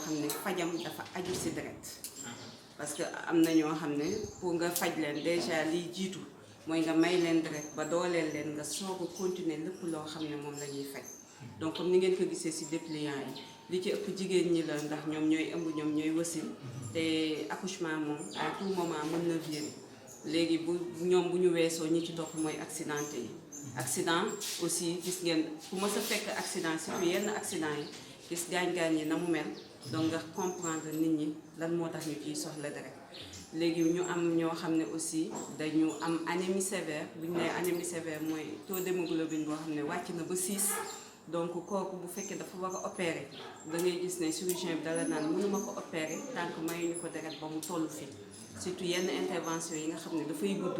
xam ne fajam dafa aju si deret parce que am na ñoo xam ne pour nga faj leen déjà liy jiitu mooy nga may leen deret ba dooleel leen nga soog a continuer lépp loo xam ne moom la ñuy faj donc comme ni ngeen ko gisee si dépliant yi li ci ëpp jigéen ñi la ndax ñoom ñooy ëmb ñoom ñooy wasin te accouchement moom à tout moment mën na virer léegi bu ñoom bu ñu weesoo ñi ci topp mooy accidenté yi accident aussi gis ngeen ku mës a fekk accident surtout yenn accident yi gis gaañ-gaañ yi na mu mel donc nga comprendre nit ñi lan moo tax ñu ciy soxla deret léegi ñu am ñoo xam ne aussi dañu am anémie sévère bu ñu nee anémie sévère mooy taux d'hémoglobine boo xam ne wàcc na ba 6 donc kooku bu fekkee dafa war a opérer da ngay gis ne chirurgien bi dala naan mënuma ko opérer tant que mayuñu ko deret ba mu toll fii surtout yenn intervention yi nga xam ne dafay gudd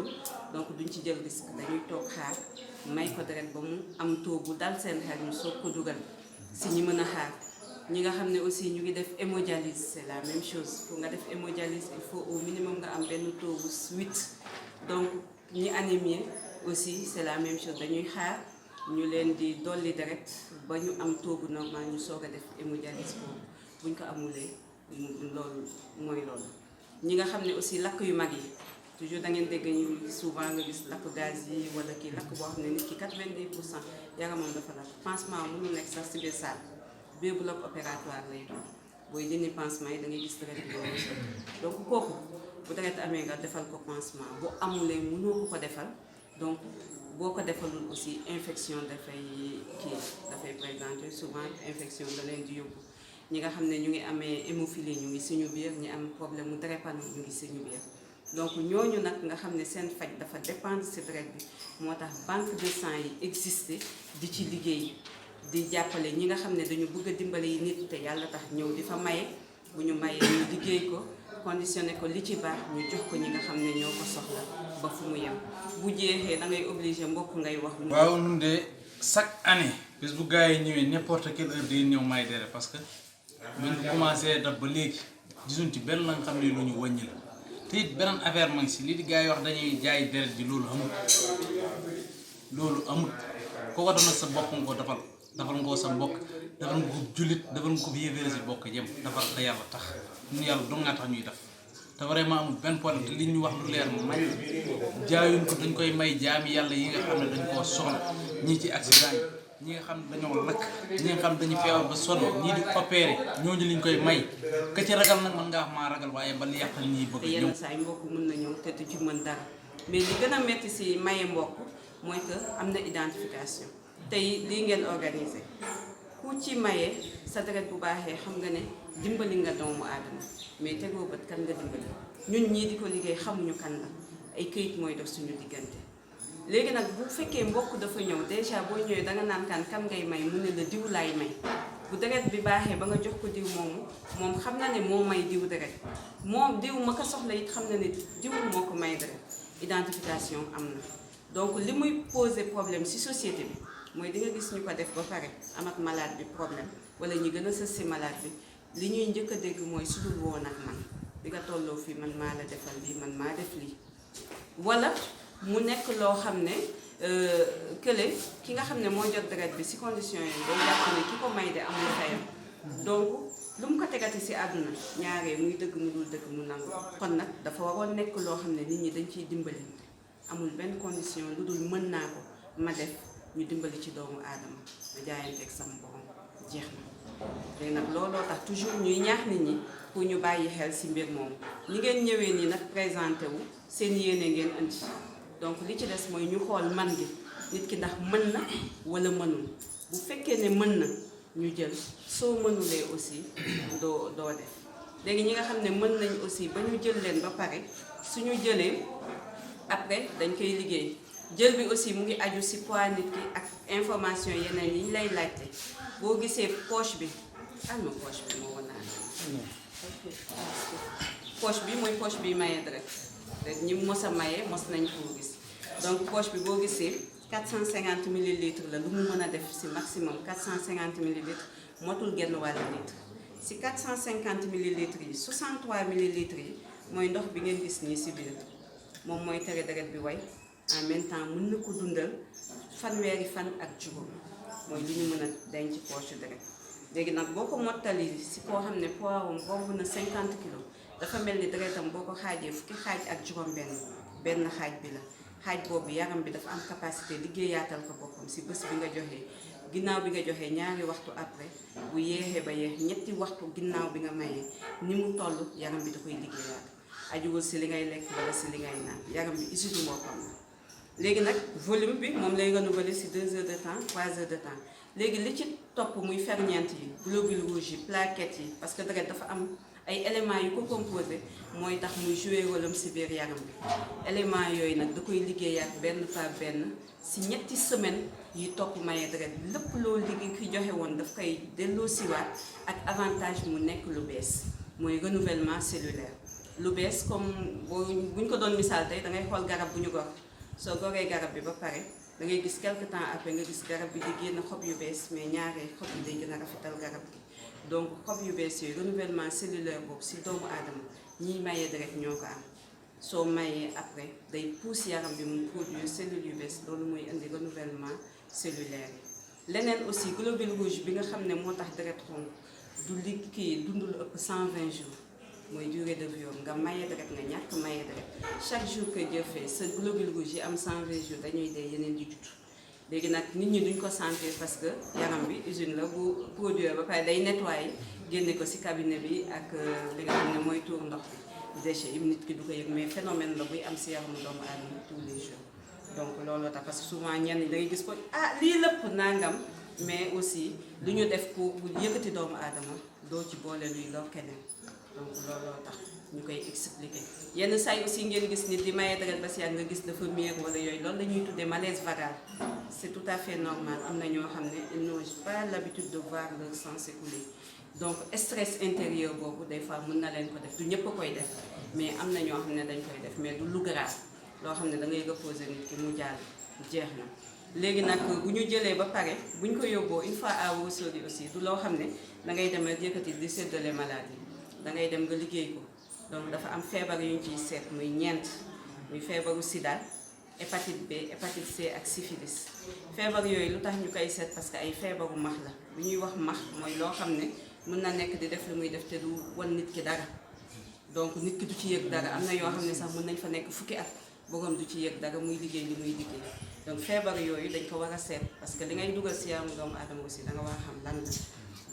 donc duñ ci jël risque dañuy toog xaar may ko deret ba mu am taux bu dal seen xel ñu soog ko dugal si ñi mën a xaar ñi nga xam ne aussi ñu ngi def hémodialyse c'est la même chose pour nga def hémodialyse il faut au minimum nga am benn taux bu 8 donc ñi anémie aussi c'est la même chose dañuy xaar ñu leen di dolli deret ba ñu am taux bu normal ñu soog a def hémodialyse boobu buñ ko amulee loolu mooy loolu. ñi nga xam ne aussi lakk yu mag yi toujours da ngeen dégg ñu souvent nga gis lakk gaz yi wala kii lakk boo xam ne nit ki 90% yaramam dafa lakk pansement mënul nekk sax si biir salle biir bloc opératoire lay doon booy dindi pansement yi da ngay gis deret bi donc kooku bu deret amee nga defal ko pansement bu amulee mënoo ko ko defal donc boo ko defalul aussi infection dafay présenter souvent infection da leen di yóbbu ñi nga xam ne ñu ngi amee hémophilie ñu ngi suñu biir ñi am problème mu drépano ñu ngi suñu biir donc ñooñu nag nga xam ne seen faj dafa dépendre ci deret bi moo tax banque de sang yi existé di ci liggéey di jàppale ñi nga xam ne dañu bëgg a dimbale yi nit te yàlla tax ñëw di fa maye bu ñu mayee ñu liggéey ko conditionné ko li ci baax ñu jox ko ñi nga xam ne ñoo ko soxla ba fu mu yem bu jeexee da ngay obligé mbokk ngay wax. waaw ñun de chaque année bis bu gars yi ñëwee n'importe quelle heure day ñëw may deret parce que buñ commencé daf ba léegi gisuñ ci benn la nga xam ne lu ñu wàññi la te it beneen affaire ma ngi si lii di gars yi wax dañuy jaay deret ji loolu amul ko doon sa bopp nga ko defal nga ko sa mbokk defal nga ko jullit defal nga ko yéeféer si bokk jëm defal te yàlla tax ñun yàlla dong nga tax ñuy def te vraiment amul benn problème te li ñu wax lu leer nañ jaayuñ ko dañ koy may jaami yàlla yi nga xam ne dañ koo soxla ñii ci accident yi ñi nga xam ne dañoo lakk ñi nga xam ne dañu feebar ba sonn ñii di opéré ñooñu liñ koy may ka ci ragal nag mën nga wax maa ragal waaye ba li yàqal ñiy bëgg ñëw yenn saa yi mbokk mën na ñëw te du ci mën dara mais li gën a métti si maye mbokk mooy que am na identification tey lii ngeen organisé ku ci maye sa deret bu baaxee xam nga ne dimbali nga doomu aadama mais tegoo bët kan nga dimbali ñun ñii di ko liggéey xamuñu kan la ay këyit mooy dox suñu diggante léegi nag bu fekkee mbokk dafa ñëw déjà boo ñëwee danga naan kan ngay may mu ne la diw laay may bu deret bi baaxee ba nga jox ko diw moom xam na ne moo may diw deret moom diw ma ko soxla it xam na ne diw moo ko may deret identification am na donc li muy poser problème ci société bi mooy di nga gis ñu ko def ba pare am ak malade bi problème wala ñi gën a sës ci malade bi li ñuy njëkk a dégg mooy su dul woon ak man di nga tolloo fii man maa la defal lii man maa def lii wala mu nekk loo xam ne kële ki nga xam ne moo jot deret bi ci condition yi day jàpp ne ki ko may de amul fayam donc lu mu ko tegati ci àdduna ñaaree muy dëgg mu dul dëgg mu nangu kon nag dafa waroon nekk loo xam ne nit ñi dañ ciy dimbali amul benn condition lu dul mën naa ko ma def ñu dimbali ci doomu aadama ma jaayanteeg sama borom jeex na léegi nag looloo tax toujours ñuy ñaax nit ñi pour ñu bàyyi xel ci mbir moomu ñi ngeen ñëwee nii nag présenté wu seen yéene ngeen indi donc li ci des mooy ñu xool man gi nit ki ndax mën na wala mënul bu fekkee ne mën na ñu jël soo mënulee aussi doo def léegi ñi nga xam ne mën nañ aussi ba ñu jël leen ba pare suñu jëlee après dañ koy liggéey jël bi aussi mu ngi aju ci poids nit ki ak information yeneen yi ñu lay laajte boo gisee poche bi alma poche bi moo war naa poche bi mooy poche bi maye deret rek ñi mos a maye mos nañ koo gis donc poche bi boo gisee 450 millilitres la lu mu mën a def ci maximum 450 millilitres motul genn wàll litre ci 450 millilitres yi 63 millilitres yi mooy ndox bi ngeen gis nii ci biir moom mooy tere deret bi way en même temps mën na ko dundal fanweeri fan ak juróom mooy li ñu mën a denc poche deret léegi nag boo ko mottali si koo xam ne poids am romb na 50 kilos dafa mel ni deretam boo ko xaajee fukki xaaj ak juróom-benn benn xaaj bi la xaaj boobu yaram bi dafa am capacité liggéeyaatal ko boppam si bés bi nga joxee ginnaaw bi nga joxee ñaari waxtu après bu yéexee ba yéex ñetti waxtu ginnaaw bi nga mayee ni mu toll yaram bi da koy liggéeyaat ajuwul si li ngay lekk wala si li ngay naan yaram bi usine boppam la léegi nag volume bi moom lay renouveler si 2 heures de temps 3 heures de temps léegi li ci topp muy ferñeent yi globules rouges yi plaquettes yi parce que deret dafa am ay éléments yu ko composé mooy tax muy jouer rôle am si biir yaram bi éléments yooyu nag da koy liggéeyaat benn par benn si ñetti semaine yi topp maye deret lépp loo liggéey ki joxe woon daf koy delloo siwaat ak avantage mu nekk lu bees mooy renouvellement cellulaire lu bees comme buñ ko doon misaal tey da ngay xool garab bu ñu gor soo goree garab bi ba pare da ngay gis quelque temps après nga gis garab bi di génn xob yu bees mais ñaaree xob yi day gën a rafetal garab gi donc xob yu bees yooyu renouvellement cellulaire boobu si doomu aadama ñiy mayee deret ñoo ko am soo mayee après day pousse yaram bi mu produire cellules yu bees loolu mooy indi renouvellement cellulaire yi leneen aussi globule rouge bi nga xam ne moo tax deret xonk du li kii dund lu ëpp 120 jours mooy durée de vie nga maye deret nga ñàkk maye deret chaque jour que Dieu fait sa globule rouge yi am 120 jours dañuy dee yeneen di judd léegi nag nit ñi duñ ko sentir parce que yaram bi usine la bu produire ba pare day nettoyer génne ko ci cabinet bi ak li nga xam ne mooy tuur ndox bi déchet yi nit ki du ko yëg mais phénomène la buy am ci yaramu doomu aadama tous les jours donc looloo tax parce que souvent ñenn ñi da ngay gis ko lii lépp nangam mais aussi lu ñu def pour yëkkati doomu aadama doo ci boole luy lor keneen donc looloo tax ñu koy expliquer yenn saa yi aussi ngeen gis nit di maye deret ba si yàgg nga gis dafa miir wala yooyu loolu la ñuy tuddee malaise vagal c'est tout à fait normal am na ñoo xam ne ils n'ont pas l'habitude de voir leur sang s'écouler donc stress intérieur boobu des fois mën na leen ko def du ñëpp a koy def mais am na ñoo xam ne dañ koy def mais du lu grave loo xam ne da ngay reposer nit ki mu jàll jeex na léegi nag bu ñu jëlee ba pare bu ñu ko yóbboo une fois à Ourossogui aussi du loo xam ne da ngay dem rek yëkkati di séddale maladie da ngay dem nga liggéey ko donc dafa am feebar yu ñu ciy seet muy ñeent muy feebaru sida hépatite B hépatite C ak syphilis feebar yooyu lu tax ñu koy seet parce que ay feebaru max la lu ñuy wax max mooy loo xam ne mën na nekk di def lu muy def te du wan nit ki dara donc nit ki du ci yëg dara am na yoo xam ne sax mën nañ fa nekk fukki at borom du ci yëg dara muy liggéey li muy liggéey donc feebar yooyu dañ ko war a seet parce que li ngay dugal si yaramu doomu aadama aussi da nga war a xam lan la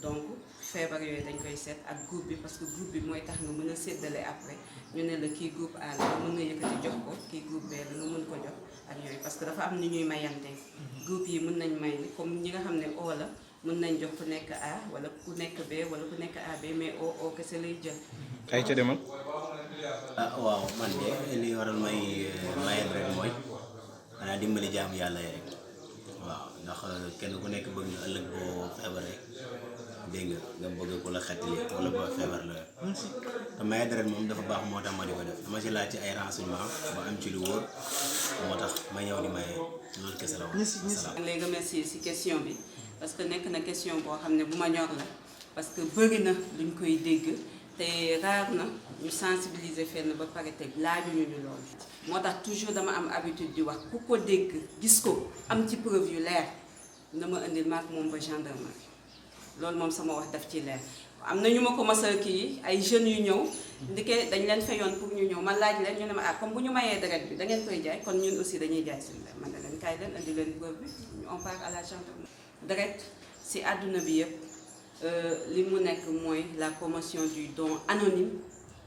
donc feebar yooyu dañ koy seet ak groupe bi parce que groupe bi mooy tax nga mën a séddale après ñu ne la kii groupe A la mën nga yëkkati jox ko kii groupe B la nga mën ko jox ak yooyu parce que dafa am ni ñuy mayante groupe yi mën nañ may comme ñi nga xam ne O la mën nañ jox ku nekk A wala ku nekk B wala ku nekk AB mais O kese lay jël. ay ca demal. waaw man de li waral may maye rek mooy xanaa dimbali jaamu yàlla yi rek waaw ndax kenn ku nekk bëgg na ëllëg boo feebaree dégg nga bëgg ku la xettali wala boo feebar la te maye deret moom dafa baax moo tax ma di ko def dama ci laaj ci ay renseignement ba am ci lu wóor moo tax ma ñëw di maye loolu kese la wax. lay remercier ci question bi parce que nekk na question boo xam ne bu ma ñor la parce que bëri na luñ koy dégg te raar na ñu sensibiliser fenn ba pare te laajuñu ñu loolu. moo tax toujours dama am habitude di wax ku ko dégg gis ko am ci preuve yu leer na ma indil maak moom ba gendarmerie loolu moom sama wax daf ci leer. am na ñu ma ko mos a kii ay jeunes yu ñëw ndike dañ leen fayoon pour ñu ñëw ma laaj leen ñu ne ma comme bu ñu mayee deret bi da ngeen koy jaay kon ñun aussi dañuy jaay suñu deret man ne leen kaay leen indi leen preuve bi on part à la gendarmerie. deret si àdduna bi yëpp li mu nekk mooy la promotion du don anonyme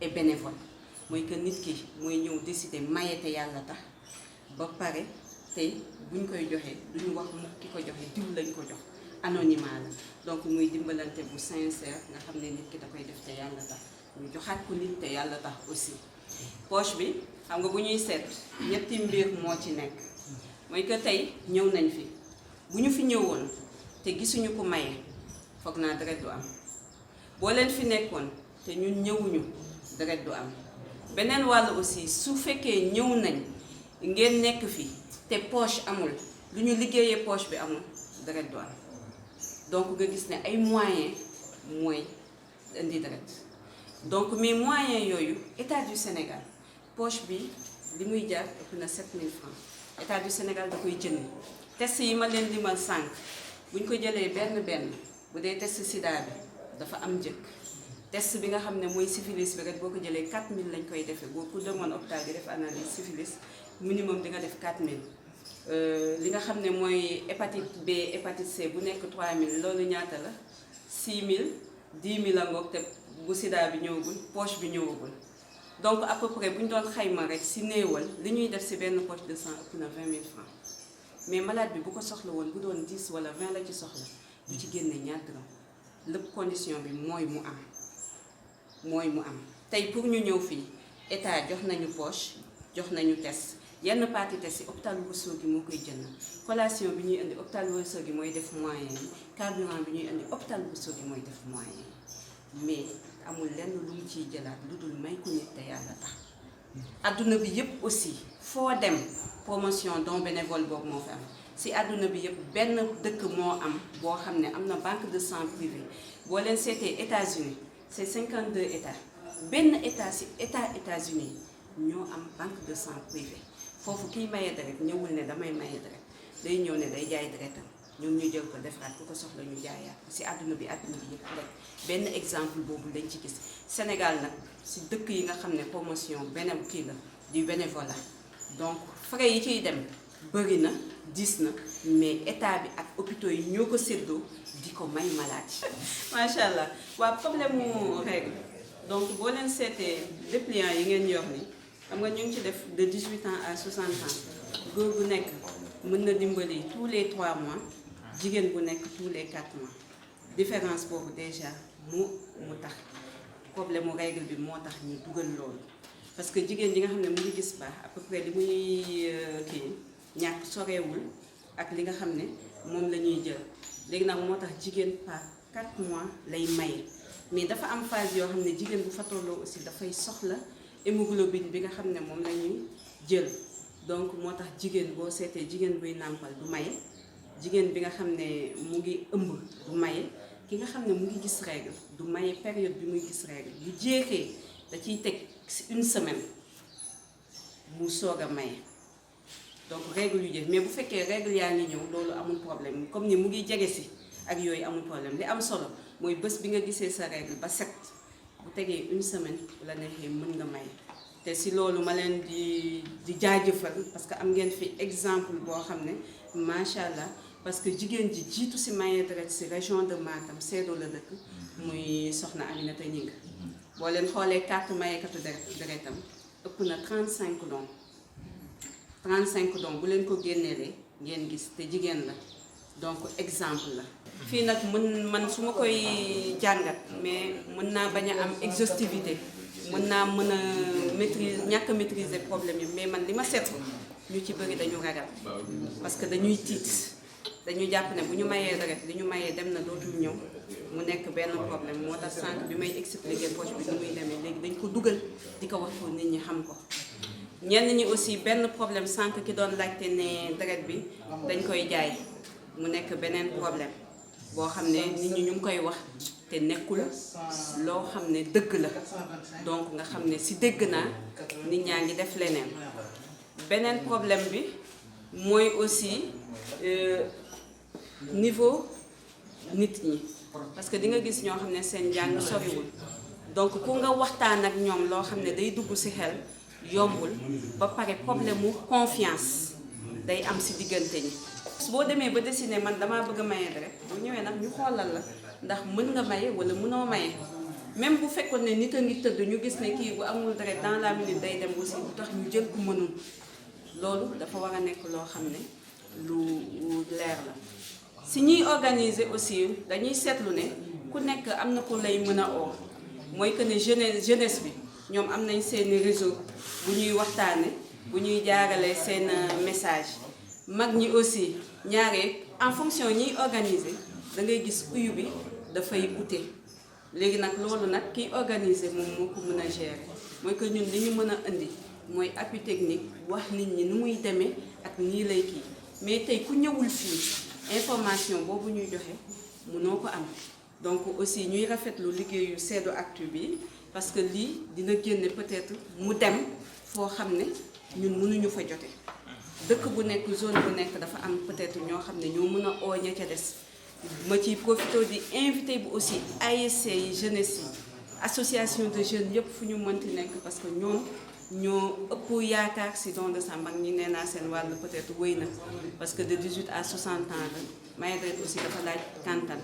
et bénévole mooy que nit ki mooy ñëw décider maye te yàlla tax ba pare tey buñ koy joxee duñu wax mukk ki ko joxe diw lañ ko jox anonymat la donc muy dimbalante bu sincère nga xam ne nit ki da koy def te yàlla tax ñu joxaat ko nit te yàlla tax aussi. poche bi xam nga bu ñuy seet ñetti mbir moo ci nekk mooy que tey ñëw nañ fi bu ñu fi ñëwoon te gisuñu ko maye foog naa deret du am boo leen fi nekkoon te ñun ñëwuñu deret du am beneen wàll aussi su fekkee ñëw nañ ngeen nekk fi te poche amul lu ñu liggéeyee poche bi amul deret du am donc nga gis ne ay moyens mooy indi deret donc mais moyens yooyu état du Sénégal poche bi li muy jar ëpp na 7000 francs état du Sénégal da koy jënd test yi ma leen limal sànq bu ñu ko jëlee benn bu dee test sida bi dafa am njëkk test bi nga xam ne mooy syphilis bi rek boo ko jëlee 4000 lañ koy defee boo pour demoon hôpital bi def analyse syphilis minimum di nga def 4000 li nga xam ne mooy hépatite B hépatite C bu nekk 3000 loolu ñaata la 6000 10000 la ngoog te bu sida bi ñëwagul poche bi ñëwagul donc à peu près bu ñu doon xayma rek si néewal li ñuy def si benn poche de sang ëpp na 20 000 francs mais malade bi bu ko soxla woon bu doon 10 wala 20 la ci soxla du ci génne ñaar dërëm lépp condition bi mooy mu am tey pour ñu ñëw fii état jox nañu poche jox nañu test yenn partie test yi hôpital Ourossogui moo koy jënd collation bi ñuy indi hôpital Ourossogui mooy def moyen yi carburant bi ñuy indi hôpital Ourossogui mooy def moyen yi mais amul lenn lu mu ciy jëlaat lu dul may ko nit te yàlla tax adduna bi yëpp aussi foo dem promotion don bénévole boobu moo fi am si adduna bi yëpp benn dëkk moo am boo xam ne am na banque de sang privé boo leen seetee États-Unis c'est 52 états benn état si États-Unis ñoo am banque de sang privé foofu kiy maye deret ñëwul ne damay maye deret day ñëw ne day jaay deretam ñoom ñu jël ko defaraat ku ko soxla ñu jaayaat si àdduna bi yëpp rek benn exemple boobu lañ ci gis Sénégal nag si dëkk yi nga xam ne promotion beneen kii la du bénévolat donc frais yi ciy dem bëri na diis na mais état bi ak hôpitaux yi ñoo ko séddoo di ko may malade macha allah waa problème mu règle donc boo leen seetee dépliant yi ngeen yor ni xam nga ñu ngi ci def de 18 ans à 60 ans góor bu nekk mën na dimbali tous les 3 mois jigéen bu nekk tous les 4 mois différence boobu déjà mu tax problème mu règle bi moo tax ñu dugal loolu parce que jigéen ji nga xam ne mu ngi gis baax à peu près li muy kii ñàkk soreewul ak li nga xam ne moom la ñuy jël léegi nag moo tax jigéen par 4 mois lay maye mais dafa am phase yoo xam ne jigéen bu fa tolloo aussi dafay soxla hémoglobine bi nga xam ne moom la ñuy jël donc moo tax jigéen boo seetee jigéen buy nàmpal du maye jigéen bi nga xam ne mu ngi ëmb du maye ki nga xam ne mu ngi gis règle du maye période bi muy gis règle bu jeexee da ciy teg une semaine mu soog a maye donc règle yu jeex mais bu fekkee règle yaa ngi ñëw loolu amul problème comme ni mu ngi jege si ak yooyu amul problème li am solo mooy bés bi nga gisee sa règle ba set bu tegee une semaine bu la neexee mën nga maye te si loolu ma leen di jaajëfal parce que am ngeen fi exemple boo xam ne macha allah parce que jigéen ji jiitu si maye deret si région de Matam Sédhiou la dëkk muy soxna Aminata Ñing boo leen xoolee carte mayekatu deretam ëpp na 35 dons 35 dons bu leen ko génneelee ngeen gis te jigéen la donc exemple la. fii nag man su ma koy jàngat mais mën naa bañ a am exhaustivité mën naa mën a ñàkk a maîtriser problème yi mais man li ma seetlu ñu ci bëri dañu ragal parce que dañuy tiit dañu jàpp ne bu ñu mayee deret li ñu mayee dem na dootul ñëw mu nekk benn problème moo tax sànq bi may expliquer poche bi ni muy demee léegi dañ ko dugal di ko wax pour nit ñi xam ko. ñenn ñi aussi benn problème sànq ki doon laajte ne deret bi dañ koy jaay mu nekk beneen problème boo xam ne nit ñi ñu ngi koy wax te nekkul loo xam ne dëgg la donc nga xam ne si dégg naa nit ñaa ngi def leneen beneen problème bi mooy aussi niveau nit ñi parce que di nga gis ñoo xam ne seen njàng soriwul donc ku nga waxtaan ak ñoom loo xam ne day dugg ci xel yombul ba pare problème mu confiance day am ci diggante ñi boo demee ba décider man damaa bëgg a maye deret bu ñëwee nag ñu xoolal la ndax mën nga maye walla mënoo maye même bu fekkoon ne nit a ngi tëdd ñu gis ne kii bu amul deret dans la minute day dem aussi bu tax ñu jël ku mënul loolu dafa war a nekk loo xam ne lu leer la si ñuy organiser aussi dañuy seetlu ne ku nekk am na ku lay mën a oo mooy que ne jeunesse bi ñoom am nañ seeni réseau bu ñuy waxtaane bu ñuy jaarale seen message mag ñi aussi ñaare en fonction ñiy organiser da ngay gis uyu bi dafay ute léegi nag loolu nag kiy organiser moom moo ko mën a gérer mooy que ñun li ñu mën a indi mooy appui technique wax nit ñi nu muy demee ak nii lay kii mais tey ku ñëwul fii information boobu ñuy joxe mënoo ko am donc aussi ñuy rafetlu liggéeyu SEDOACtu bi parce que lii dina génne peut-être mu dem foo xam ne ñun mënuñu fa jote dëkk bu nekk zone bu nekk dafa am peut-être ñoo xam ne ñoo mën a oo ña ca des ma ciy profité di invité bi aussi ASC yi jeunesse yi association de jeunes yëpp fu ñu mënti nekk parce que ñoom ñoo ëpp yaakaar si don de sang mag ñi nee naa seen wàll peut-être wéy na parce que de 18 à 60 ans la maye deret aussi dafa laaj kàntan